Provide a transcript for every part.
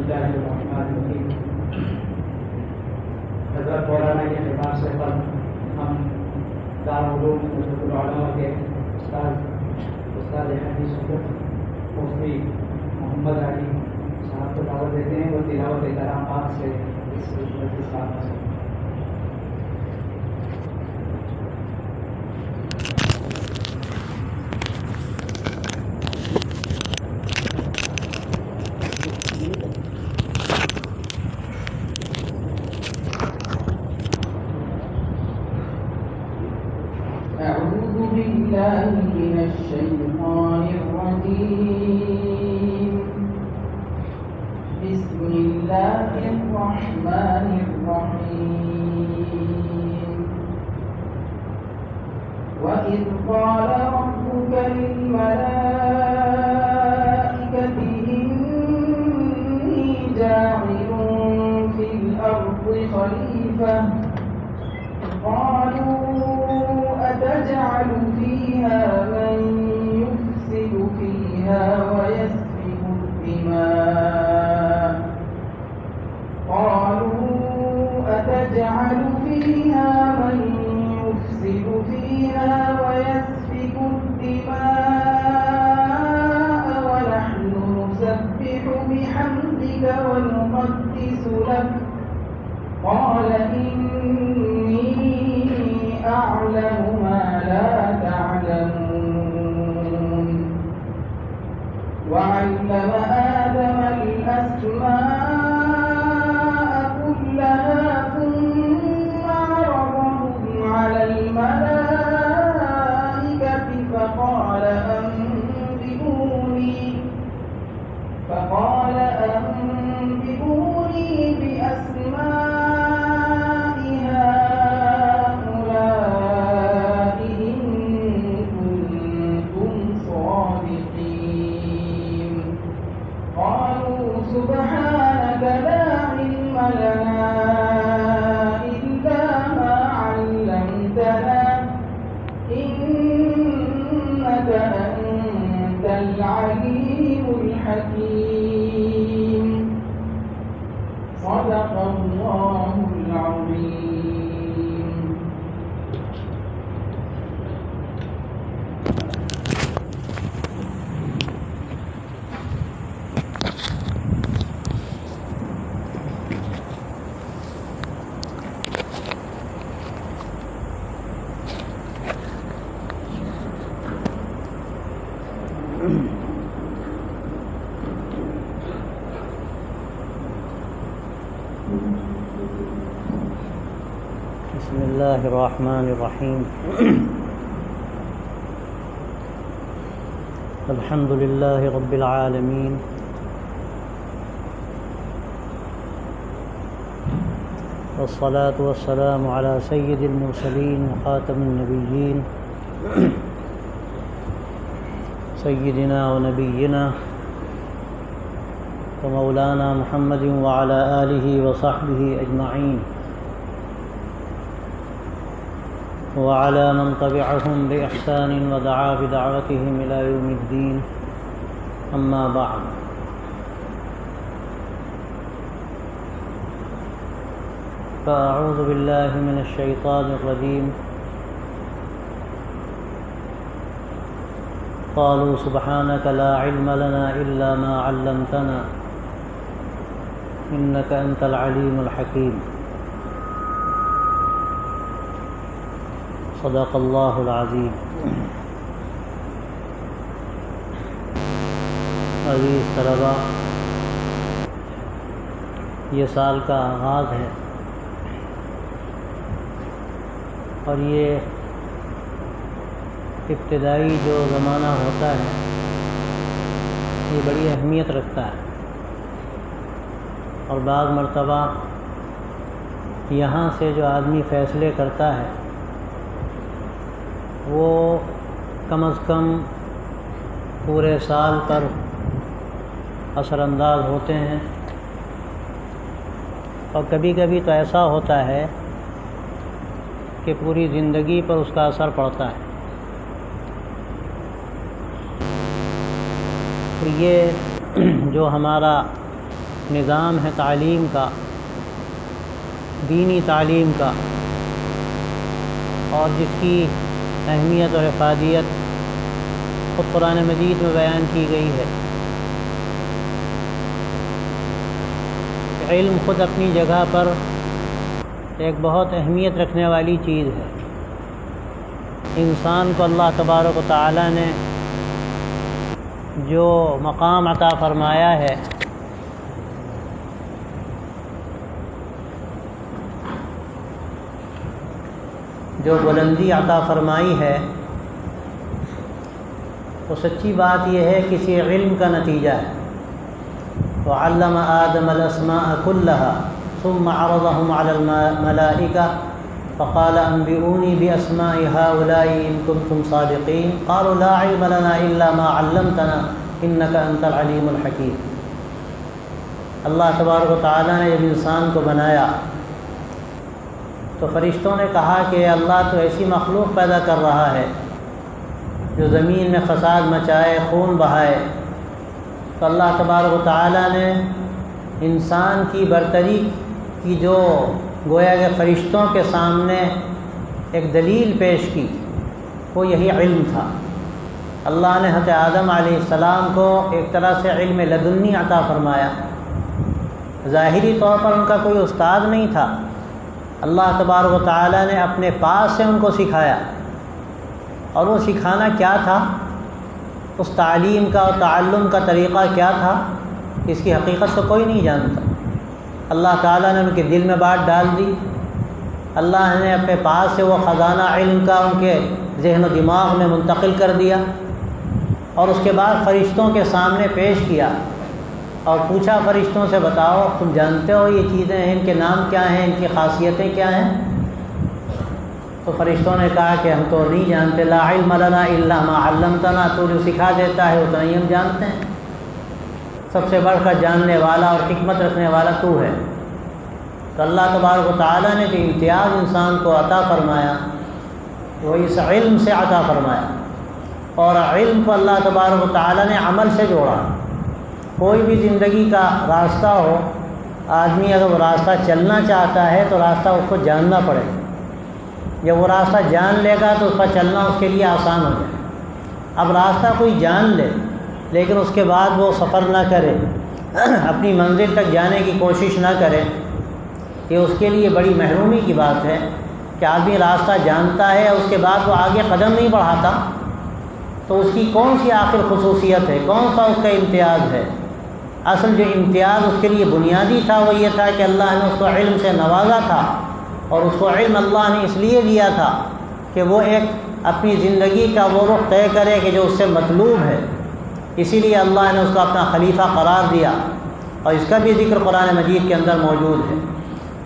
اللہ الرحمن الرحیم۔ حضرت مولانا کے خطاب سے قبل ہم دارالعلوم نصرت العلماء کے استاد حدیث مفتی محمد علی صاحب کو دعوت دیتے ہیں، وہ تلاوت کلامات سے اس مجلس کا آغاز کریں۔ من الشيطان الرجيم بسم الله الرحمن الرحيم وإذ قال ربك للملائكة إني جاعل في الأرض خليفة قالوا أتجعل فيها من يفسد فيها ويسفك الدماء ونحن نسبح بحمدك ونقدس لك قال إني أعلم ما لا تعلمون وعلم آدم الأسماء كلها ثم عرضهم على الملائكة فقال أنبئوني بأسماء هؤلاء إن كنتم صادقين قالوا سبحانك لا علم لنا إلا ما علمتنا إنك أنت العليم الحكيم صدق الله العظيم۔ بسم اللہ الرحمن الرحیم الحمد للہ رب العالمین والصلاة والسلام على سید المرسلین وخاتم النبیین سیدنا ونبینا ومولانا محمد وعلى آلہ وصحبہ اجمعین وعلى من تبعهم بإحسان ودعا بدعوتهم إلى يوم الدين أما بعد فأعوذ بالله من الشيطان الرجيم قالوا سبحانك لا علم لنا إلا ما علمتنا إنك أنت العليم الحكيم صدق اللہ العظیم۔ عزیز طلباء، یہ سال کا آغاز ہے اور یہ ابتدائی جو زمانہ ہوتا ہے یہ بڑی اہمیت رکھتا ہے، اور بعض مرتبہ یہاں سے جو آدمی فیصلے کرتا ہے وہ کم از کم پورے سال پر اثر انداز ہوتے ہیں، اور کبھی کبھی تو ایسا ہوتا ہے کہ پوری زندگی پر اس کا اثر پڑتا ہے۔ تو یہ جو ہمارا نظام ہے تعلیم کا، دینی تعلیم کا، اور جس کی اہمیت اور افادیت خود قرآن مجید میں بیان کی گئی ہے۔ علم خود اپنی جگہ پر ایک بہت اہمیت رکھنے والی چیز ہے۔ انسان کو اللہ تبارک و تعالی نے جو مقام عطا فرمایا ہے، جو بلندی عطا فرمائی ہے، تو سچی بات یہ ہے کسی علم کا نتیجہ ہے۔ وعلم آدم الاسماء كلها ثم عرضهم على الملائكة فقال انبئوني باسماء هؤلاء ان كنتم صادقين قالوا لا علم لنا الا ما علمتنا انك انت العليم الحكيم۔ اللہ تبارک و تعالیٰ نے جب انسان کو بنایا تو فرشتوں نے کہا کہ اللہ تو ایسی مخلوق پیدا کر رہا ہے جو زمین میں فساد مچائے، خون بہائے، تو اللہ تبارک و تعالیٰ نے انسان کی برتری کی جو گویا کہ فرشتوں کے سامنے ایک دلیل پیش کی، وہ یہی علم تھا۔ اللہ نے حضرت آدم علیہ السلام کو ایک طرح سے علم لدنی عطا فرمایا۔ ظاہری طور پر ان کا کوئی استاد نہیں تھا، اللہ تبارک و تعالیٰ نے اپنے پاس سے ان کو سکھایا، اور وہ سکھانا کیا تھا، اس تعلیم کا اور تعلم کا طریقہ کیا تھا، اس کی حقیقت تو کوئی نہیں جانتا۔ اللہ تعالیٰ نے ان کے دل میں بات ڈال دی، اللہ نے اپنے پاس سے وہ خزانہ علم کا ان کے ذہن و دماغ میں منتقل کر دیا، اور اس کے بعد فرشتوں کے سامنے پیش کیا اور پوچھا فرشتوں سے بتاؤ تم جانتے ہو یہ چیزیں ہیں، ان کے نام کیا ہیں، ان کی خاصیتیں کیا ہیں؟ تو فرشتوں نے کہا کہ ہم تو نہیں جانتے، لا علم لنا الا ما علمتنا، تو جو سکھا دیتا ہے اتنا ہی ہم جانتے ہیں، سب سے بڑھ کر جاننے والا اور حکمت رکھنے والا تو ہے۔ تو اللہ تبارک و تعالیٰ نے جو امتیاز انسان کو عطا فرمایا وہ اس علم سے عطا فرمایا، اور علم کو اللہ تبارک و تعالیٰ نے عمل سے جوڑا۔ کوئی بھی زندگی کا راستہ ہو، آدمی اگر وہ راستہ چلنا چاہتا ہے تو راستہ اس کو جاننا پڑے گا، جب وہ راستہ جان لے گا تو اس پر چلنا اس کے لیے آسان ہو جائے۔ اب راستہ کوئی جان لے لیکن اس کے بعد وہ سفر نہ کرے، اپنی منزل تک جانے کی کوشش نہ کرے، یہ اس کے لیے بڑی محرومی کی بات ہے کہ آدمی راستہ جانتا ہے اور اس کے بعد وہ آگے قدم نہیں بڑھاتا، تو اس کی کون سی آخر خصوصیت ہے، کون سا اس کا امتیاز ہے؟ اصل جو امتیاز اس کے لیے بنیادی تھا وہ یہ تھا کہ اللہ نے اس کو علم سے نوازا تھا، اور اس کو علم اللہ نے اس لیے دیا تھا کہ وہ ایک اپنی زندگی کا وہ رخ طے کرے کہ جو اس سے مطلوب ہے۔ اسی لیے اللہ نے اس کو اپنا خلیفہ قرار دیا، اور اس کا بھی ذکر قرآن مجید کے اندر موجود ہے۔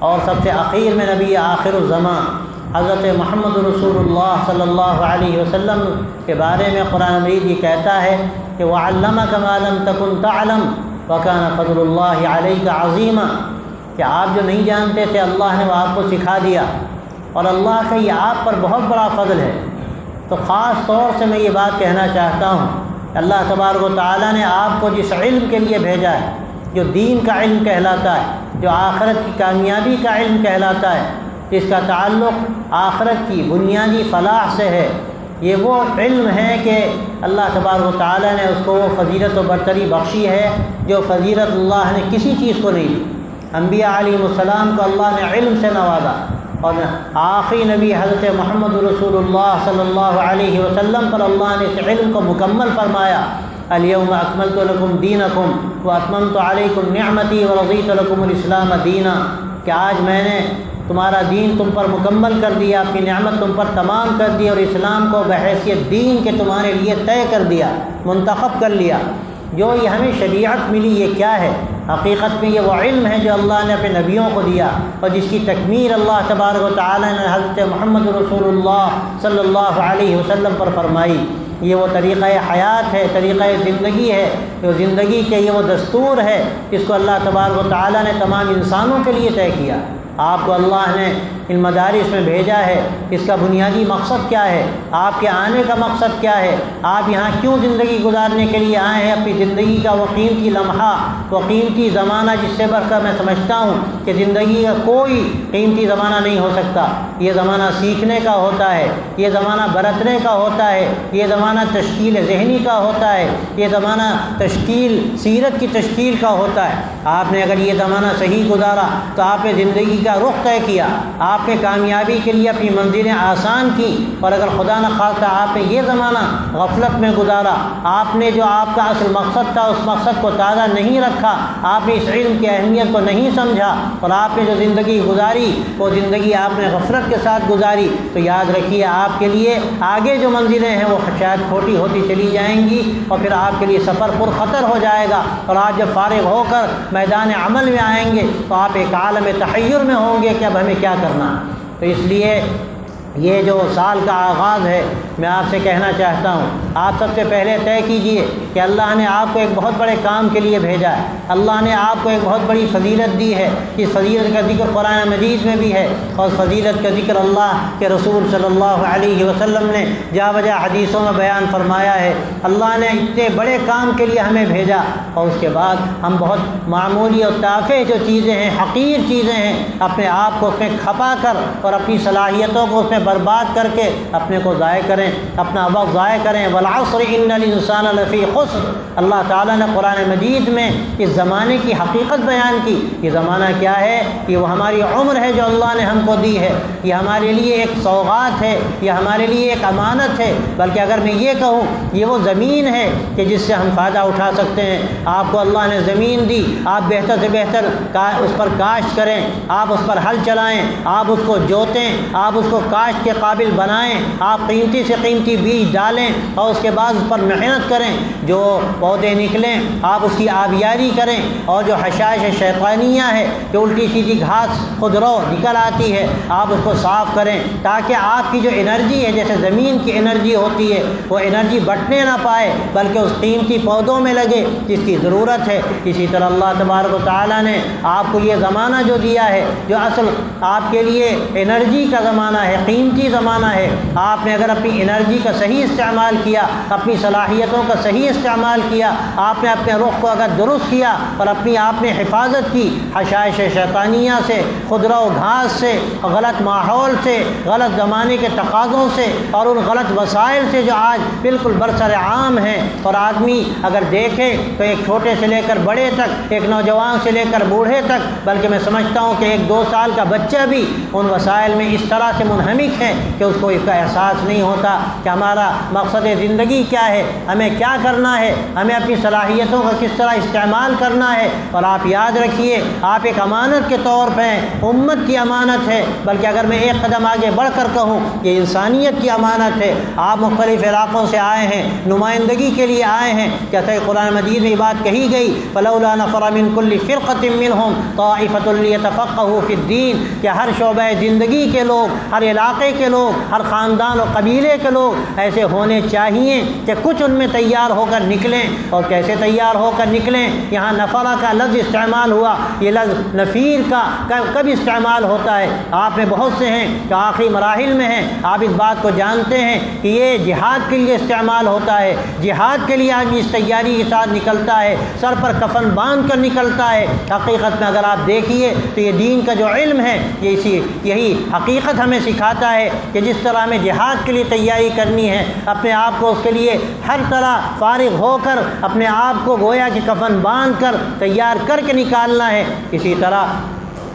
اور سب سے اخیر میں نبی آخر الزمان حضرت محمد رسول اللہ صلی اللہ علیہ وسلم کے بارے میں قرآن مجید یہ کہتا ہے کہ وَعَلَّمَكَ مَا لَمْ تَكُنْ تَعْلَمْ وَكَانَ فَضْلُ اللَّهِ عَلَيْكَ عَظِيمًا، کہ آپ جو نہیں جانتے تھے اللہ نے وہ آپ کو سکھا دیا، اور اللہ کا یہ آپ پر بہت بڑا فضل ہے۔ تو خاص طور سے میں یہ بات کہنا چاہتا ہوں کہ اللہ تبارک و تعالیٰ نے آپ کو جس علم کے لیے بھیجا ہے، جو دین کا علم کہلاتا ہے، جو آخرت کی کامیابی کا علم کہلاتا ہے، جس کا تعلق آخرت کی بنیادی فلاح سے ہے، یہ وہ علم ہے کہ اللہ تبارک و تعالیٰ نے اس کو وہ فضیلت و برتری بخشی ہے جو فضیلت اللہ نے کسی چیز کو نہیں دی۔ انبیاء علیہ السلام کو اللہ نے علم سے نوازا، اور آخری نبی حضرت محمد رسول اللہ صلی اللہ علیہ وسلم پر اللہ نے اس علم کو مکمل فرمایا۔ الیوم اکملت لکم دینکم واتممت علیکم نعمتی ورضیت لکم الاسلام دینا، کہ آج میں نے تمہارا دین تم پر مکمل کر دیا، اپنی نعمت تم پر تمام کر دی، اور اسلام کو بحیثیت دین کے تمہارے لیے طے کر دیا، منتخب کر لیا۔ جو یہ ہمیں شریعت ملی یہ کیا ہے؟ حقیقت میں یہ وہ علم ہے جو اللہ نے اپنے نبیوں کو دیا، اور جس کی تکمیل اللہ تبارک و تعالی نے حضرت محمد رسول اللہ صلی اللہ علیہ وسلم پر فرمائی۔ یہ وہ طریقہ حیات ہے، طریقہ زندگی ہے، جو زندگی کے یہ وہ دستور ہے جس کو اللہ تبارک و تعالیٰ نے تمام انسانوں کے لیے طے کیا۔ آپ کو اللہ نے ان مدارس میں بھیجا ہے، اس کا بنیادی مقصد کیا ہے، آپ کے آنے کا مقصد کیا ہے، آپ یہاں کیوں زندگی گزارنے کے لیے آئے ہیں۔ اپنی زندگی کا وہ قیمتی لمحہ، وہ قیمتی زمانہ جس سے بڑھ کر میں سمجھتا ہوں کہ زندگی کا کوئی قیمتی زمانہ نہیں ہو سکتا۔ یہ زمانہ سیکھنے کا ہوتا ہے، یہ زمانہ برتنے کا ہوتا ہے، یہ زمانہ تشکیل ذہنی کا ہوتا ہے، یہ زمانہ سیرت کی تشکیل کا ہوتا ہے۔ آپ نے اگر یہ زمانہ صحیح گزارا تو آپ نے زندگی کا رخ طے کیا، آپ نے کامیابی کے لیے اپنی منزلیں آسان کی۔ اور اگر خدا نخواستہ آپ نے یہ زمانہ غفلت میں گزارا، آپ نے جو آپ کا اصل مقصد تھا اس مقصد کو تازہ نہیں رکھا، آپ نے اس علم کی اہمیت کو نہیں سمجھا، اور آپ نے جو زندگی گزاری وہ زندگی آپ نے غفلت کے ساتھ گزاری، تو یاد رکھیے آپ کے لیے آگے جو منزلیں ہیں وہ شاید کھوٹی ہوتی چلی جائیں گی، اور پھر آپ کے لیے سفر پر خطر ہو جائے گا۔ اور آپ جب فارغ ہو کر میدان عمل میں آئیں گے تو آپ ایک عالم تحیر میں ہوں گے کہ اب ہمیں کیا کرنا۔ تو اس لیے یہ جو سال کا آغاز ہے، میں آپ سے کہنا چاہتا ہوں، آپ سب سے پہلے طے کیجئے کہ اللہ نے آپ کو ایک بہت بڑے کام کے لیے بھیجا ہے، اللہ نے آپ کو ایک بہت بڑی فضیلت دی ہے۔ اس فضیلت کا ذکر قرآن مجید میں بھی ہے، اور فضیلت کا ذکر اللہ کے رسول صلی اللہ علیہ وسلم نے جا بجا حدیثوں میں بیان فرمایا ہے۔ اللہ نے اتنے بڑے کام کے لیے ہمیں بھیجا، اور اس کے بعد ہم بہت معمولی اور تافہ جو چیزیں ہیں، حقیر چیزیں ہیں، اپنے آپ کو اس میں کھپا کر اور اپنی صلاحیتوں کو اس میں برباد کر کے اپنے کو ضائع کریں، اپنا وقت ضائع کریں۔ والعصر ان الانسان لفی خسر، اللہ تعالیٰ نے قرآن مجید میں اس زمانے کی حقیقت بیان کی۔ یہ زمانہ کیا ہے؟ یہ وہ ہماری عمر ہے جو اللہ نے ہم کو دی ہے، یہ ہمارے لیے ایک سوغات ہے، یہ ہمارے لیے ایک امانت ہے، بلکہ اگر میں یہ کہوں یہ وہ زمین ہے کہ جس سے ہم فائدہ اٹھا سکتے ہیں۔ آپ کو اللہ نے زمین دی، آپ بہتر سے بہتر اس پر کاشت کریں، آپ اس پر ہل چلائیں، آپ اس کو جوتیں، آپ اس کو کاشت کے قابل بنائیں، آپ قیمتی سے قیمتی بیج ڈالیں، اور اس کے بعد اس پر محنت کریں، جو پودے نکلیں آپ اس کی آبیاری کریں، اور جو حشائش شیطانیہ ہے، جو الٹی سیدھی گھاس خودرو نکل آتی ہے، آپ اس کو صاف کریں، تاکہ آپ کی جو انرجی ہے، جیسے زمین کی انرجی ہوتی ہے، وہ انرجی بٹنے نہ پائے بلکہ اس قیمتی پودوں میں لگے جس کی ضرورت ہے۔ اسی طرح اللہ تبارک و تعالیٰ نے آپ کو یہ زمانہ جو دیا ہے، جو اصل آپ کے لیے انرجی کا زمانہ ہے، قیمتی زمانہ ہے، آپ نے اگر اپنی انرجی کا صحیح استعمال کیا، اپنی صلاحیتوں کا صحیح استعمال کیا، آپ نے اپنے رخ کو اگر درست کیا اور اپنی آپ نے حفاظت کی حشائش شیطانیہ سے، خضرہ و گھاس سے، غلط ماحول سے، غلط زمانے کے تقاضوں سے، اور ان غلط وسائل سے جو آج بالکل برسر عام ہیں، اور آدمی اگر دیکھے تو ایک چھوٹے سے لے کر بڑے تک، ایک نوجوان سے لے کر بوڑھے تک، بلکہ میں سمجھتا ہوں کہ 1-2 سال کا بچہ بھی ان وسائل میں اس طرح سے منہمک ہے کہ اس کو اس کا احساس نہیں ہوتا کہ ہمارا مقصد زندگی کیا ہے، ہمیں کیا کرنا ہے، ہمیں اپنی صلاحیتوں کا کس طرح استعمال کرنا ہے۔ اور آپ یاد رکھیے آپ ایک امانت کے طور پہ ہیں، امت کی امانت ہے، بلکہ اگر میں ایک قدم آگے بڑھ کر کہوں یہ انسانیت کی امانت ہے۔ آپ مختلف علاقوں سے آئے ہیں، نمائندگی کے لیے آئے ہیں، جیسے قرآن مجید میں یہ بات کہی گئی فلولا نفر من كل فرقة منهم طائفة ليتفقهوا في الدين، کہ ہر شعبہ زندگی کے لوگ، ہر علاقے کے لوگ، ہر خاندان و قبیلے کے لوگ ایسے ہونے چاہیے کہ کچھ ان میں تیار ہو کر نکلیں۔ اور کیسے تیار ہو کر نکلیں؟ یہاں نفرہ کا لفظ استعمال ہوا، یہ لفظ نفیر کا کب استعمال ہوتا ہے؟ آپ میں بہت سے ہیں کہ آخری مراحل میں ہیں، آپ اس بات کو جانتے ہیں کہ یہ جہاد کے لیے استعمال ہوتا ہے، جہاد کے لیے آدمی اس تیاری کے ساتھ نکلتا ہے، سر پر کفن باندھ کر نکلتا ہے۔ حقیقت میں اگر آپ دیکھیے تو یہ دین کا جو علم ہے یہی حقیقت ہمیں سکھاتا ہے کہ جس طرح ہمیں جہاد کے لیے تیاری کرنی ہے، اپنے آپ کو اس کے لیے ہر طرح فارغ ہو کر اپنے آپ کو گویا کہ کفن باندھ کر تیار کر کے نکالنا ہے، اسی طرح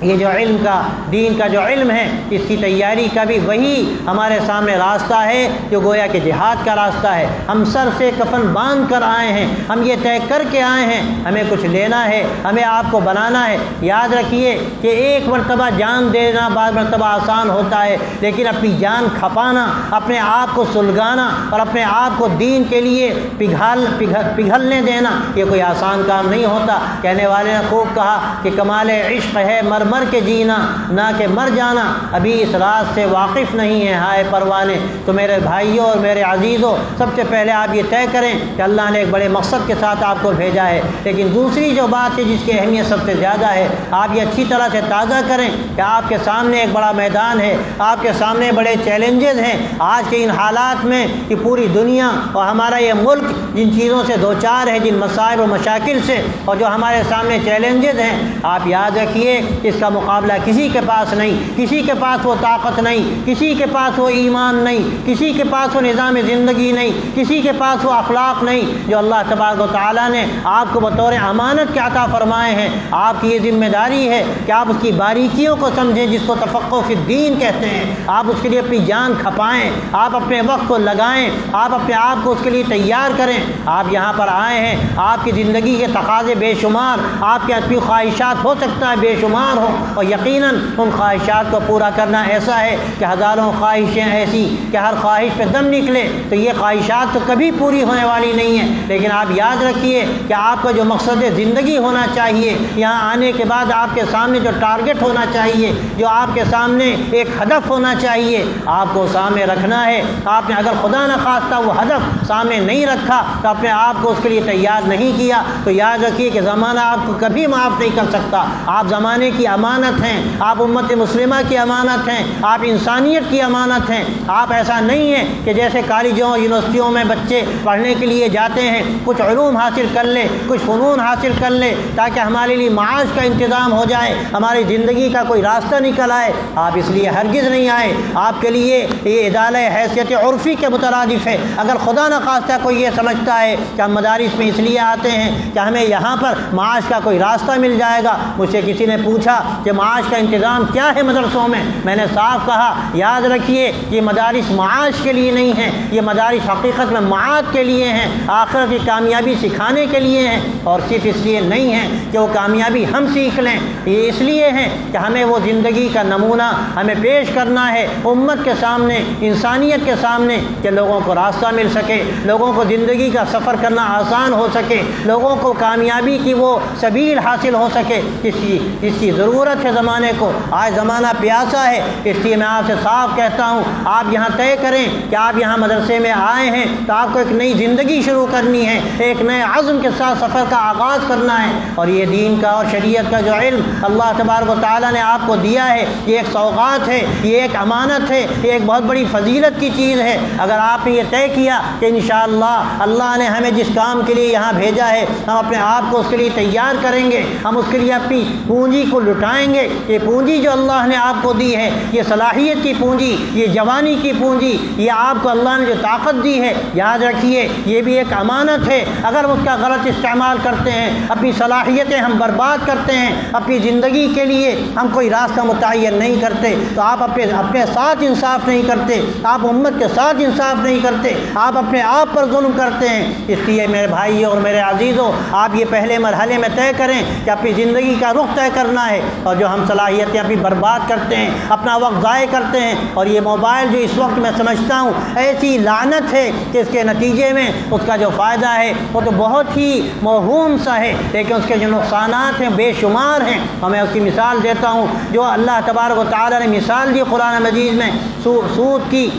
یہ جو علم کا، دین کا جو علم ہے، اس کی تیاری کا بھی وہی ہمارے سامنے راستہ ہے جو گویا کہ جہاد کا راستہ ہے۔ ہم سر سے کفن باندھ کر آئے ہیں، ہم یہ طے کر کے آئے ہیں ہمیں کچھ لینا ہے، ہمیں آپ کو بنانا ہے۔ یاد رکھیے کہ ایک مرتبہ جان دینا بعض مرتبہ آسان ہوتا ہے، لیکن اپنی جان کھپانا، اپنے آپ کو سلگانا اور اپنے آپ کو دین کے لیے پگھلنے دینا، یہ کوئی آسان کام نہیں ہوتا۔ کہنے والے نے خوب کہا کہ کمال عشق ہے مر مر کے جینا نہ کہ مر جانا ابھی اس راز سے واقف نہیں ہے۔ ہائے پروانے، تو میرے بھائیوں اور میرے عزیزوں، سب سے پہلے آپ یہ طے کریں کہ اللہ نے ایک بڑے مقصد کے ساتھ آپ کو بھیجا ہے۔ لیکن دوسری جو بات ہے جس کی اہمیت سب سے زیادہ ہے، آپ یہ اچھی طرح سے تازہ کریں کہ آپ کے سامنے ایک بڑا میدان ہے، آپ کے سامنے بڑے چیلنجز ہیں۔ آج کے ان حالات میں کہ پوری دنیا اور ہمارا یہ ملک جن چیزوں سے دوچار ہے، جن مسائل و مشاکل سے، اور جو ہمارے سامنے چیلنجز ہیں، آپ یاد رکھیے اس کا مقابلہ کسی کے پاس نہیں، کسی کے پاس وہ طاقت نہیں، کسی کے پاس وہ ایمان نہیں، کسی کے پاس وہ نظام زندگی نہیں، کسی کے پاس وہ اخلاق نہیں جو اللہ تبارک و تعالیٰ نے آپ کو بطور امانت کے عطا فرمائے ہیں۔ آپ کی یہ ذمہ داری ہے کہ آپ اس کی باریکیوں کو سمجھیں، جس کو تفقہ فی الدین کہتے ہیں۔ آپ اس کے لیے اپنی جان کھپائیں، آپ اپنے وقت کو لگائیں، آپ اپنے آپ کو اس کے لیے تیار کریں۔ آپ یہاں پر آئے ہیں، آپ کی زندگی کے تقاضے بے شمار، آپ کے اپنی خواہشات ہو سکتا ہے بے شمار ہوں، اور یقیناً ان خواہشات کو پورا کرنا ایسا ہے کہ ہزاروں خواہشیں ایسی کہ ہر خواہش پہ دم نکلے، تو یہ خواہشات تو کبھی پوری ہونے والی نہیں ہیں۔ لیکن آپ یاد رکھیے کہ آپ کا جو مقصد زندگی ہونا چاہیے، یہاں آنے کے بعد آپ کے سامنے جو ٹارگٹ ہونا چاہیے، جو آپ کے سامنے ایک ہدف ہونا چاہیے، آپ کو سامنے رکھنا ہے۔ آپ نے اگر خدا نخواستہ وہ ہدف سامنے نہیں رکھا تو اپنے آپ کو اس کے لیے تیار نہیں کیا، تو یاد رکھیے کہ زمانہ آپ کو کبھی معاف نہیں کر سکتا۔ آپ زمانے کی امانت ہیں، آپ امت مسلمہ کی امانت ہیں، آپ انسانیت کی امانت ہیں۔ آپ ایسا نہیں ہے کہ جیسے کالجوں اور یونیورسٹیوں میں بچے پڑھنے کے لیے جاتے ہیں، کچھ علوم حاصل کر لے، کچھ فنون حاصل کر لے تاکہ ہمارے لیے معاش کا انتظام ہو جائے، ہماری زندگی کا کوئی راستہ نکل آئے۔ آپ اس لیے ہرگز نہیں آئے۔ آپ کے لیے یہ ادالہ حیثیت عرفی کے مترادف ہے۔ اگر خدا نخواستہ کوئی یہ سمجھتا ہے کہ ہم مدارس میں اس لیے آتے ہیں کہ ہمیں یہاں پر معاش کا کوئی راستہ مل جائے گا۔ مجھ سے کسی نے پوچھا کہ معاش کا انتظام کیا ہے مدرسوں میں نے صاف کہا یاد رکھیے یہ مدارس معاش کے لیے نہیں ہیں، یہ مدارس حقیقت میں معاد کے لیے ہیں، آخرت کی کامیابی سکھانے کے لیے ہیں، اور صرف اس لیے نہیں ہیں کہ وہ کامیابی ہم سیکھ لیں، یہ اس لیے ہیں کہ ہمیں وہ زندگی کا نمونہ ہمیں پیش کرنا ہے امت کے سامنے، انسانیت کے سامنے، کہ لوگوں کو راستہ مل سکے، لوگوں کو زندگی کا سفر کرنا آسان ہو سکے، لوگوں کو کامیابی کی وہ سبیل حاصل ہو سکے۔ اس کی ضرورت ہے زمانے کو۔ آج زمانہ پیاسا ہے، اس لیے میں آپ سے صاف کہتا ہوں، آپ یہاں طے کریں کہ آپ یہاں مدرسے میں آئے ہیں تو آپ کو ایک نئی زندگی شروع کرنی ہے، ایک نئے عزم کے ساتھ سفر کا آغاز کرنا ہے، اور یہ دین کا اور شریعت کا جو علم اللہ تبارک و تعالیٰ نے آپ کو دیا ہے، یہ ایک سوغات ہے، یہ ایک امانت ہے، یہ ایک بہت بڑی فضیلت کی چیز ہے۔ اگر آپ نے یہ طے کیا کہ انشاءاللہ اللہ نے ہمیں جس کام کے لیے یہاں بھیجا ہے ہم اپنے آپ کو اس کے لیے تیار کریں گے، ہم اس کے لیے اپنی پونجی کو لٹائیں گے، یہ پونجی جو اللہ نے آپ کو دی ہے، یہ صلاحیت کی پونجی، یہ جوانی کی پونجی، یہ آپ کو اللہ نے جو طاقت دی ہے، یاد رکھیے یہ بھی ایک امانت ہے۔ اگر اس کا غلط استعمال کرتے ہیں، اپنی صلاحیتیں ہم برباد کرتے ہیں، اپنی زندگی کے لیے ہم کوئی راستہ متعین نہیں کرتے، تو آپ اپنے ساتھ انصاف نہیں کرتے، آپ امت کے ساتھ انصاف نہیں کرتے، آپ اپنے آپ پر ظلم کرتے ہیں۔ اس لیے میرے بھائیوں اور میرے عزیزوں، آپ یہ پہلے مرحلے میں طے کریں کہ اپنی زندگی کا رخ طے کرنا ہے، اور جو ہم صلاحیتیں اپنی برباد کرتے ہیں، اپنا وقت ضائع کرتے ہیں، اور یہ موبائل جو اس وقت میں سمجھتا ہوں ایسی لعنت ہے کہ اس کے نتیجے میں اس کا جو فائدہ ہے وہ تو بہت ہی موہوم سا ہے، لیکن اس کے جو نقصانات ہیں بے شمار ہیں۔ اور میں اس کی مثال دیتا ہوں جو اللہ تبارک و تعالیٰ نے مثال دی قرآن مجید میں سود کی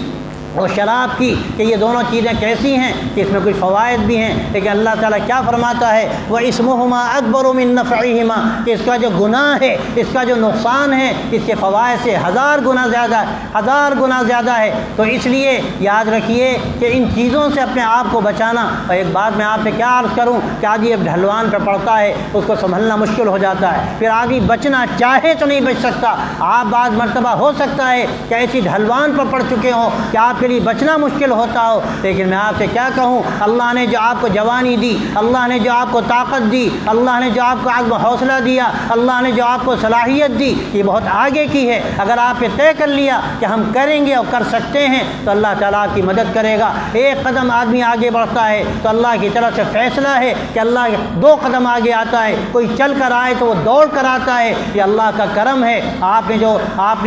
اور شراب کی، کہ یہ دونوں چیزیں کیسی ہیں کہ اس میں کچھ فوائد بھی ہیں، لیکن اللہ تعالیٰ کیا فرماتا ہے وَإِسْمُهُمَا أَكْبَرُ مِن نَّفْعِهِمَا، کہ اس کا جو گناہ ہے، اس کا جو نقصان ہے، اس کے فوائد سے 1000 گنا زیادہ ہے۔ تو اس لیے یاد رکھیے کہ ان چیزوں سے اپنے آپ کو بچانا۔ اور ایک بات میں آپ سے کیا عرض کروں کہ آج یہ ڈھلوان پہ پڑتا ہے اس کو سنبھلنا مشکل ہو جاتا ہے، پھر آدمی بچنا چاہے تو نہیں بچ سکتا۔ آپ بعض مرتبہ ہو سکتا ہے کہ ایسی ڈھلوان پر پڑ چکے ہوں کہ آپ کے لیے بچنا مشکل ہوتا ہو، لیکن میں آپ سے کیا کہوں، اللہ نے جو آپ کو جوانی دی، اللہ نے جو آپ کو طاقت دی، اللہ نے جو آپ کو عزم و حوصلہ دیا، اللہ نے جو آپ کو صلاحیت دی، یہ بہت آگے کی ہے۔ اگر آپ نے طے کر لیا کہ ہم کریں گے اور کر سکتے ہیں تو اللہ تعالیٰ کی مدد کرے گا۔ ایک قدم آدمی آگے بڑھتا ہے تو اللہ کی طرف سے فیصلہ ہے کہ اللہ 2 قدم آگے آتا ہے، کوئی چل کر آئے تو وہ دوڑ کر آتا ہے، یہ اللہ کا کرم ہے۔ آپ نے جو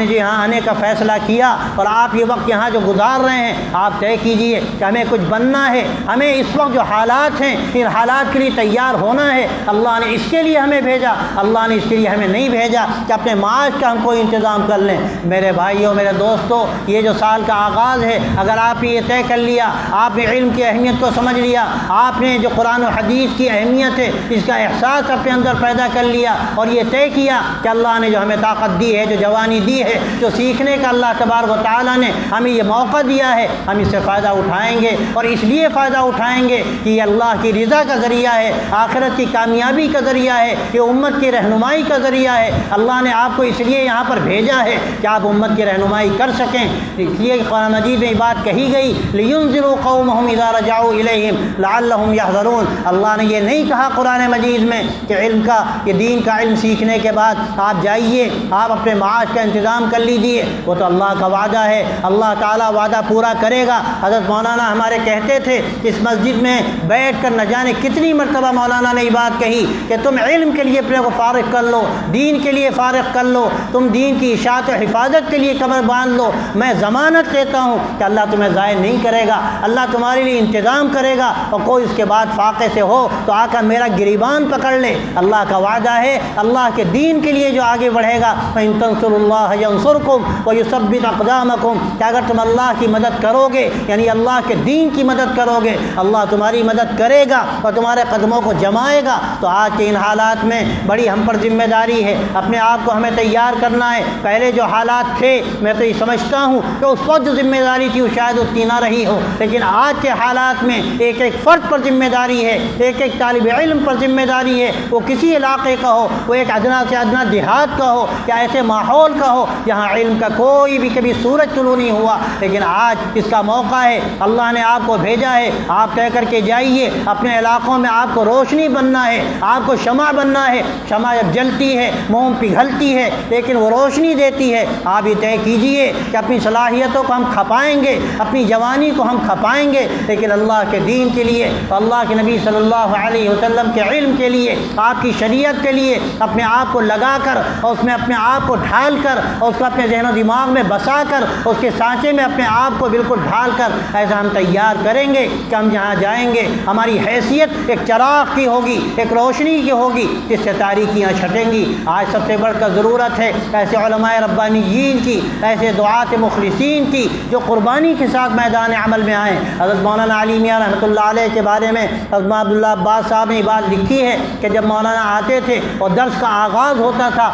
یہاں آنے کا فیصلہ کیا اور آپ یہ وقت یہاں جو گزار رہے ہیں، آپ طے کیجئے کہ ہمیں کچھ بننا ہے، ہمیں اس وقت جو حالات ہیں ان حالات کے لیے تیار ہونا ہے۔ اللہ نے اس کے لیے ہمیں بھیجا، اللہ نے اس کے لیے ہمیں نہیں بھیجا کہ اپنے معاش کا ہم کوئی انتظام کر لیں۔ میرے بھائیوں، میرے دوستوں، یہ جو سال کا آغاز ہے، اگر آپ نے یہ طے کر لیا، آپ نے علم کی اہمیت کو سمجھ لیا، آپ نے جو قرآن و حدیث کی اہمیت ہے اس کا احساس اپنے اندر پیدا کر لیا اور یہ طے کیا کہ اللہ نے جو ہمیں طاقت دی ہے، جو جوانی دی ہے، جو سیکھنے کا اللہ تبارک و تعالیٰ نے ہمیں یہ موقع دیا ہے، ہم اس سے فائدہ اٹھائیں گے اور اس لیے فائدہ اٹھائیں گے کہ یہ اللہ کی رضا کا ذریعہ ہے، آخرت کی کامیابی کا ذریعہ ہے، یہ امت کی رہنمائی کا ذریعہ ہے۔ اللہ نے آپ کو اس لیے یہاں پر بھیجا ہے کہ آپ امت کی رہنمائی کر سکیں۔ اس لیے قرآن مجید میں یہ بات کہی گئی، لِيُنذِرُوا قَوْمَهُمْ إِذَا رَجَعُوا إِلَيْهِمْ لَعَلَّهُمْ يَحْذَرُونَ۔ اللہ نے یہ نہیں کہا قرآن مجید میں کہ علم کا، یہ دین کا علم سیکھنے کے بعد آپ جائیے، آپ اپنے معاش کا انتظام کر لیجیے، وہ تو اللہ کا وعدہ ہے، اللہ تعالیٰ وعدہ پورا کرے گا۔ حضرت مولانا ہمارے کہتے تھے، اس مسجد میں بیٹھ کر نہ جانے کتنی مرتبہ مولانا نے یہ بات کہی کہ تم علم کے لیے اپنے کو فارغ کر لو، دین کے لیے فارغ کر لو، تم دین کی اشاعت و حفاظت کے لیے کمر باندھ لو، میں ضمانت دیتا ہوں کہ اللہ تمہیں ضائع نہیں کرے گا، اللہ تمہارے لیے انتظام کرے گا، اور کوئی اس کے بعد فاقے سے ہو تو آ کر میرا گریبان پکڑ لے۔ اللہ کا وعدہ ہے، اللہ کے دین کے لیے جو آگے بڑھے گا، فَإِن تَنصُرُوا اللَّهَ يَنصُرْكُمْ وَيُثَبِّتْ أَقْدَامَكُمْ، کہ اگر تم اللہ کی مدد کرو گے، یعنی اللہ کے دین کی مدد کرو گے، اللہ تمہاری مدد کرے گا اور تمہارے قدموں کو جمائے گا۔ تو آج کے ان حالات میں بڑی ہم پر ذمہ داری ہے، اپنے آپ کو ہمیں تیار کرنا ہے۔ پہلے جو حالات تھے، میں تو یہ سمجھتا ہوں کہ اس وقت جو ذمہ داری تھی وہ شاید اتنی نہ رہی ہو، لیکن آج کے حالات میں ایک ایک فرد پر ذمہ داری ہے، ایک ایک طالب علم پر ذمہ داری ہے، وہ کسی علاقے کا ہو، وہ ایک ادنا سے ادنا دیہات کا ہو یا ایسے ماحول کا ہو جہاں علم کا کوئی بھی کبھی سورج طلوع نہیں ہوا، لیکن آج اس کا موقع ہے، اللہ نے آپ کو بھیجا ہے، آپ طے کر کے جائیے، اپنے علاقوں میں آپ کو روشنی بننا ہے، آپ کو شمع بننا ہے۔ شمع جب جلتی ہے، موم پگھلتی ہے، لیکن وہ روشنی دیتی ہے۔ آپ یہ طے کیجئے کہ اپنی صلاحیتوں کو ہم کھپائیں گے، اپنی جوانی کو ہم کھپائیں گے، لیکن اللہ کے دین کے لیے، اللہ کے نبی صلی اللہ علیہ وسلم کے علم کے لیے، آپ کی شریعت کے لیے اپنے آپ کو لگا کر اور اس میں اپنے آپ کو ڈھال کر اور اس کو اپنے ذہن و دماغ میں بسا کر اس کے سانچے میں اپنے آپ کو بالکل ڈھال کر ایسا ہم تیار کریں گے کہ ہم جہاں جائیں گے ہماری حیثیت ایک چراغ کی ہوگی، ایک روشنی کی ہوگی، جس سے تاریکیاں چھٹیں گی۔ آج سب سے بڑھ کر ضرورت ہے ایسے علماء ربانیین کی، ایسے دعات مخلصین کی جو قربانی کے ساتھ میدان عمل میں آئیں۔ حضرت مولانا علی میاں رحمۃ اللہ علیہ کے بارے میں حضرت عبداللہ عباس صاحب نے یہ بات لکھی ہے کہ جب مولانا آتے تھے اور درس کا آغاز ہوتا تھا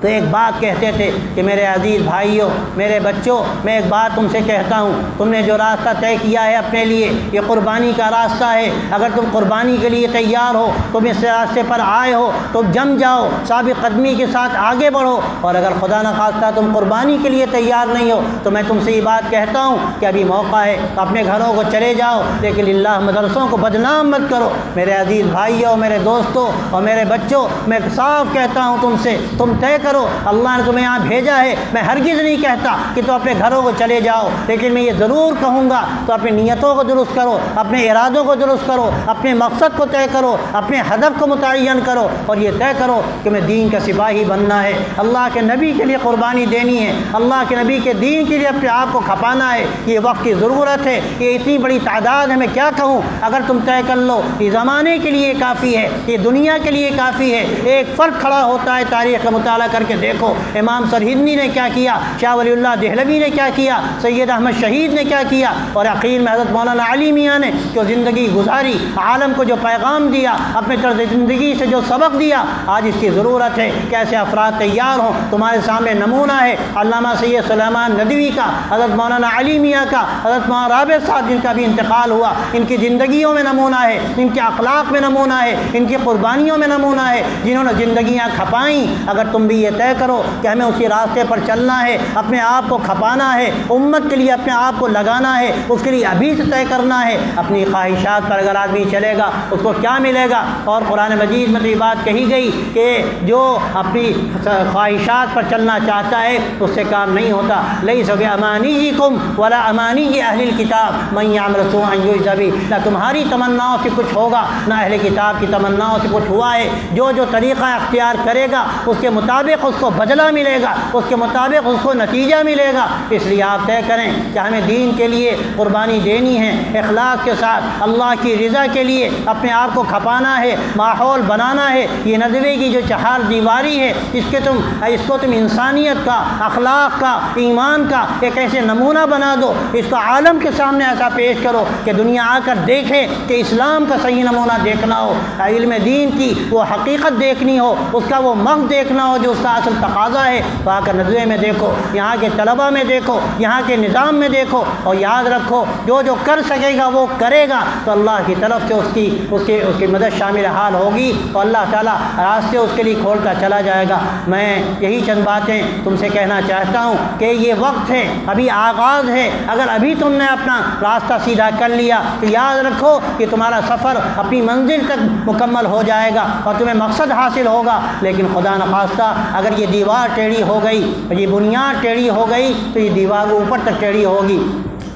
تو ایک بات کہتے تھے کہ میرے عزیز بھائیوں، میرے بچوں، میں ایک بات تم سے کہتا ہوں، تم نے جو راستہ طے کیا ہے اپنے لیے، یہ قربانی کا راستہ ہے۔ اگر تم قربانی کے لیے تیار ہو، تم اس راستے پر آئے ہو، تم جم جاؤ، ثابت قدمی کے ساتھ آگے بڑھو، اور اگر خدا نخواستہ تم قربانی کے لیے تیار نہیں ہو تو میں تم سے یہ بات کہتا ہوں کہ ابھی موقع ہے، اپنے گھروں کو چلے جاؤ، لیکن اللہ مدرسوں کو بدنام مت کرو۔ میرے عزیز بھائیوں، میرے دوستوں اور میرے بچوں، میں صاف کہتا ہوں تم سے، تم طے کرو، اللہ نے تمہیں یہاں بھیجا ہے۔ میں ہرگز نہیں کہتا کہ تم اپنے گھروں کو چلے جاؤ، لیکن میں یہ ضرور کہوں گا تو اپنی نیتوں کو درست کرو، اپنے ارادوں کو درست کرو، اپنے مقصد کو طے کرو، اپنے ہدف کو متعین کرو، اور یہ طے کرو کہ میں دین کا سپاہی بننا ہے، اللہ کے نبی کے لیے قربانی دینی ہے، اللہ کے نبی کے دین کے لیے اپنے آپ کو کھپانا ہے۔ یہ وقت کی ضرورت ہے، یہ اتنی بڑی تعداد ہے، میں کیا کہوں۔ اگر تم طے کر لو، یہ زمانے کے لیے کافی ہے، یہ دنیا کے لیے کافی ہے۔ ایک فرق کھڑا ہوتا ہے، تاریخ کا مطالعہ کر کے دیکھو، امام سرہندی نے کیا کیا، شاہ ولی اللہ دہلوی نے کیا کیا، سید احمد شہید نے کیا کیا، اور عقیل میں حضرت مولانا علی میاں نے جو زندگی گزاری، عالم کو جو پیغام دیا، اپنے طرز زندگی سے جو سبق دیا۔ آج اس کی ضرورت ہے کہ ایسے افراد تیار ہوں۔ تمہارے سامنے نمونہ ہے علامہ سید سلیمان ندوی کا، حضرت مولانا علی میاں کا، حضرت مولانا رابع صاحب جن کا بھی انتقال ہوا، ان کی زندگیوں میں نمونہ ہے، ان کے اخلاق میں نمونہ ہے، ان کی قربانیوں میں نمونہ ہے، جنہوں نے زندگیاں کھپائیں۔ اگر تم بھی یہ طے کرو کہ ہمیں اسی راستے پر چلنا ہے، اپنے آپ کو کھپانا ہے، امت کے لیے اپنے آپ کو لگانا ہے، اس کے لیے ابھی سے طے کرنا ہے۔ اپنی خواہشات پر اگر آدمی چلے گا اس کو کیا ملے گا؟ اور قرآن مجید میں تو یہ بات کہی گئی کہ جو اپنی خواہشات پر چلنا چاہتا ہے اس سے کام نہیں ہوتا۔ لیس بامانیکم ولا امانی اہل الکتاب من یعمل سوءا یجزا بہ، نہ تمہاری تمناؤں سے کچھ ہوگا، نہ اہل کتاب کی تمناؤں سے کچھ ہوا ہے۔ جو طریقہ اختیار کرے گا اس کے مطابق مطابق اس کو بدلہ ملے گا، اس کے مطابق اس کو نتیجہ ملے گا۔ اس لیے آپ طے کریں کہ ہمیں دین کے لیے قربانی دینی ہے، اخلاص کے ساتھ اللہ کی رضا کے لیے اپنے آپ کو کھپانا ہے، ماحول بنانا ہے۔ یہ ندوے کی جو چہار دیواری ہے اس کو تم انسانیت کا، اخلاق کا، ایمان کا ایک ایسے نمونہ بنا دو، اس کو عالم کے سامنے ایسا پیش کرو کہ دنیا آ کر دیکھے کہ اسلام کا صحیح نمونہ دیکھنا ہو، علم دین کی وہ حقیقت دیکھنی ہو، اس کا وہ مغز دیکھنا ہو جو اس کا اصل تقاضا ہے۔ تو آ کر ندوے میں دیکھو، یہاں کے طلباء میں دیکھو، یہاں کے نظام میں دیکھو، اور یاد رکھو جو کر سکے گا وہ کرے گا تو اللہ کی طرف سے اس کی مدد شامل حال ہوگی، اور اللہ تعالیٰ راستے اس کے لیے کھولتا چلا جائے گا۔ میں یہی چند باتیں تم سے کہنا چاہتا ہوں کہ یہ وقت ہے، ابھی آغاز ہے۔ اگر ابھی تم نے اپنا راستہ سیدھا کر لیا تو یاد رکھو کہ تمہارا سفر اپنی منزل تک مکمل ہو جائے گا اور تمہیں مقصد حاصل ہوگا۔ لیکن خدا نخواستہ اگر یہ دیوار ٹیڑھی ہو گئی، یہ بنیاد ٹیڑھی ہو گئی تو یہ دیوار اوپر تک ٹیڑھی ہوگی۔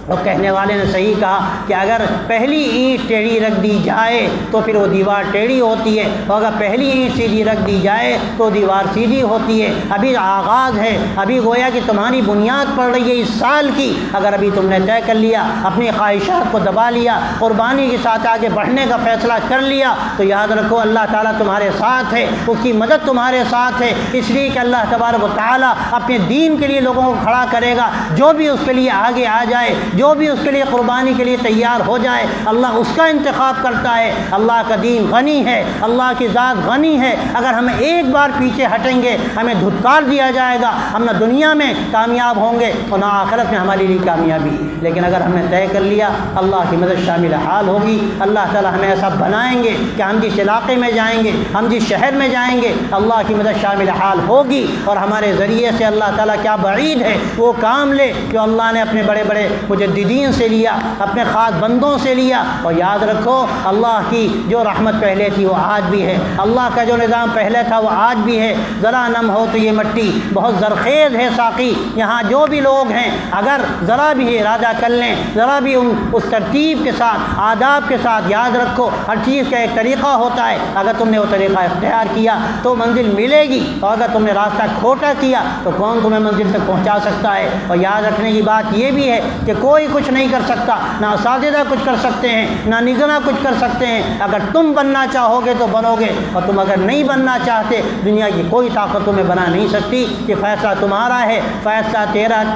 اور کہنے والے نے صحیح کہا کہ اگر پہلی اینٹ ٹیڑھی رکھ دی جائے تو پھر وہ دیوار ٹیڑھی ہوتی ہے، اور اگر پہلی اینٹ سیدھی رکھ دی جائے تو دیوار سیدھی ہوتی ہے۔ ابھی آغاز ہے، ابھی گویا کہ تمہاری بنیاد پڑ رہی ہے اس سال کی۔ اگر ابھی تم نے طے کر لیا، اپنی خواہشات کو دبا لیا، قربانی کے ساتھ آگے بڑھنے کا فیصلہ کر لیا، تو یاد رکھو اللہ تعالیٰ تمہارے ساتھ ہے، اس کی مدد تمہارے ساتھ ہے۔ اس لیے کہ اللہ تبارک و تعالیٰ اپنے دین کے لیے لوگوں کو کھڑا کرے گا۔ جو بھی اس کے لیے آگے آ جائے، جو بھی اس کے لیے قربانی کے لیے تیار ہو جائے، اللہ اس کا انتخاب کرتا ہے۔ اللہ کا دین غنی ہے، اللہ کی ذات غنی ہے۔ اگر ہم ایک بار پیچھے ہٹیں گے ہمیں دھتکار دیا جائے گا، ہم نہ دنیا میں کامیاب ہوں گے اور نہ آخرت میں ہمارے لیے کامیابی۔ لیکن اگر ہم نے طے کر لیا اللہ کی مدد شامل حال ہوگی۔ اللہ تعالیٰ ہمیں ایسا بنائیں گے کہ ہم جس علاقے میں جائیں گے، ہم جس شہر میں جائیں گے، اللہ کی مدد شامل حال ہوگی، اور ہمارے ذریعے سے اللہ تعالیٰ کیا بعید ہے وہ کام لے جو اللہ نے اپنے بڑے بڑے مجددین سے لیا، اپنے خاص بندوں سے لیا۔ اور یاد رکھو اللہ کی جو رحمت پہلے تھی وہ آج بھی ہے، اللہ کا جو نظام پہلے تھا وہ آج بھی ہے۔ ذرا نم ہو تو یہ مٹی بہت زرخیز ہے ساقی، یہاں جو بھی لوگ ہیں اگر ذرا بھی ارادہ کر لیں، ذرا بھی اس ترتیب کے ساتھ، آداب کے ساتھ، یاد رکھو ہر چیز کا ایک طریقہ ہوتا ہے، اگر تم نے وہ طریقہ اختیار کیا تو منزل ملے گی، اور اگر تم نے راستہ کھوٹا کیا تو کون تمہیں منزل تک پہنچا سکتا ہے۔ اور یاد رکھنے کی بات یہ بھی ہے کہ کوئی کچھ نہیں کر سکتا، نہ اساتذہ کچھ کر سکتے ہیں، نہ نگراں کچھ کر سکتے ہیں۔ اگر تم بننا چاہو گے تو بنو گے، اور تم اگر نہیں بننا چاہتے دنیا کی کوئی طاقت تمہیں بنا نہیں سکتی۔ کہ فیصلہ تمہارا ہے، فیصلہ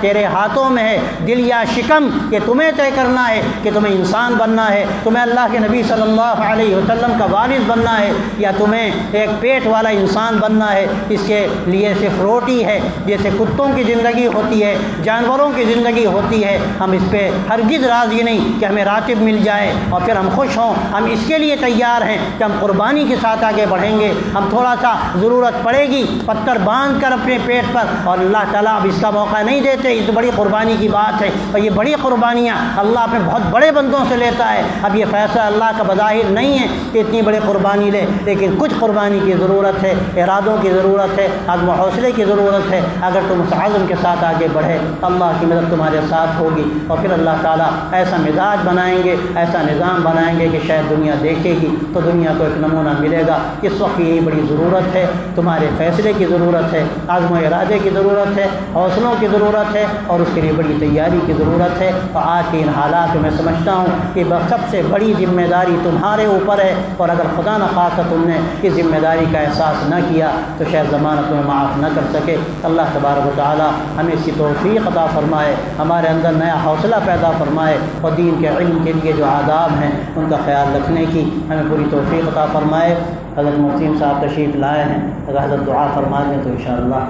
تیرے ہاتھوں میں ہے، دل یا شکم کہ تمہیں طے کرنا ہے کہ تمہیں انسان بننا ہے، تمہیں اللہ کے نبی صلی اللہ علیہ وسلم کا وارث بننا ہے، یا تمہیں ایک پیٹ والا انسان بننا ہے۔ اس کے لیے صرف روٹی ہے، جیسے کتوں کی زندگی ہوتی ہے، جانوروں کی زندگی ہوتی ہے۔ ہم اس پہ ہرگز راضی نہیں کہ ہمیں راتب مل جائے اور پھر ہم خوش ہوں۔ ہم اس کے لیے تیار ہیں کہ ہم قربانی کے ساتھ آگے بڑھیں گے۔ ہم تھوڑا سا ضرورت پڑے گی پتھر باندھ کر اپنے پیٹ پر، اور اللہ تعالیٰ اب اس کا موقع نہیں دیتے۔ یہ تو بڑی قربانی کی بات ہے، اور یہ بڑی قربانیاں اللہ اپنے بہت بڑے بندوں سے لیتا ہے۔ اب یہ فیصلہ اللہ کا بظاہر نہیں ہے کہ اتنی بڑی قربانی لے، لیکن کچھ قربانی کی ضرورت ہے، ارادوں کی ضرورت ہے، عزم و حوصلے کی ضرورت ہے۔ اگر تم اس عزم کے ساتھ آگے بڑھے اللہ کی مدد تمہارے ساتھ ہوگی، اور پھر اللہ تعالیٰ ایسا مزاج بنائیں گے، ایسا نظام بنائیں گے کہ شاید دنیا دیکھے گی تو دنیا کو ایک نمونہ ملے گا۔ اس وقت یہی بڑی ضرورت ہے، تمہارے فیصلے کی ضرورت ہے، عزم و ارادے کی ضرورت ہے، حوصلوں کی ضرورت ہے، اور اس کے لیے بڑی تیاری کی ضرورت ہے۔ اور آج کے ان حالات میں سمجھتا ہوں کہ سب سے بڑی ذمہ داری تمہارے اوپر ہے، اور اگر خدا نخواستہ تم نے اس ذمہ داری کا احساس نہ کیا تو شاید زمانہ تمہیں معاف نہ کر سکے۔ اللہ تبارک و تعالیٰ ہمیں اس کی توفیق عطا فرمائے، ہمارے اندر نیا حوصلہ پیدا فرمائے، اور دین کے علم کے لیے جو آداب ہیں ان کا خیال رکھنے کی ہمیں پوری توفیق عطا فرمائے۔ حضرت محسن صاحب تشریف لائے ہیں، اگر حضرت دعا فرما دیں تو انشاءاللہ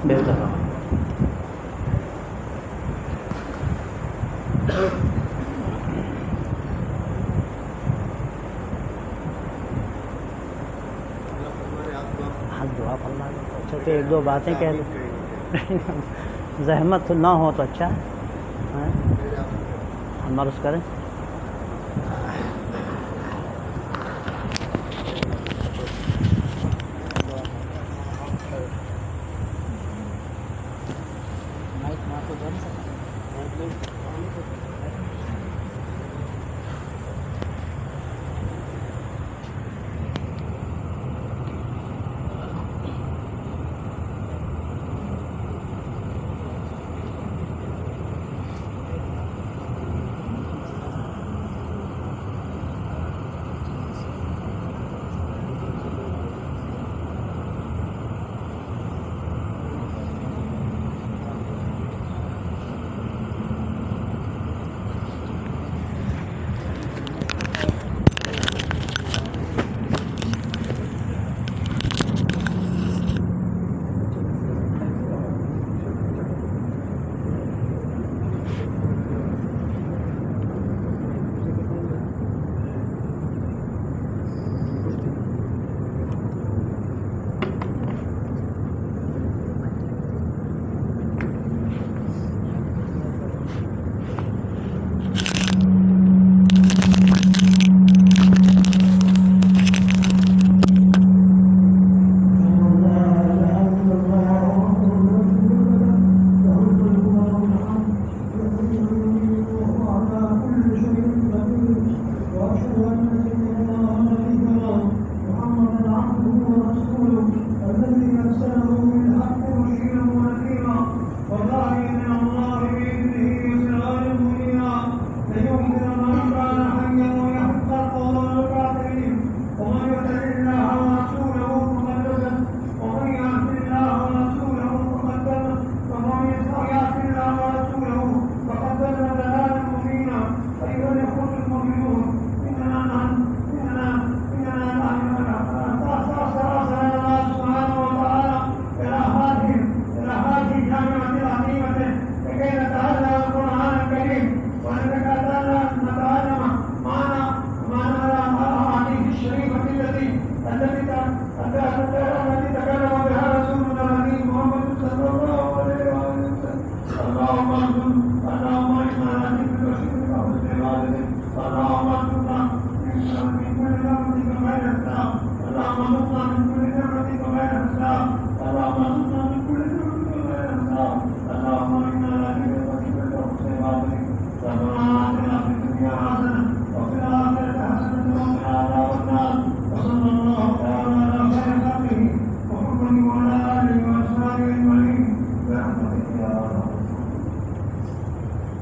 بہتر ہوگا۔ دعا فرما دیں اچھا، کہ ایک دو باتیں کہہ لیں، زحمت نہ ہو تو اچھا ہے، ہم عرض کریں۔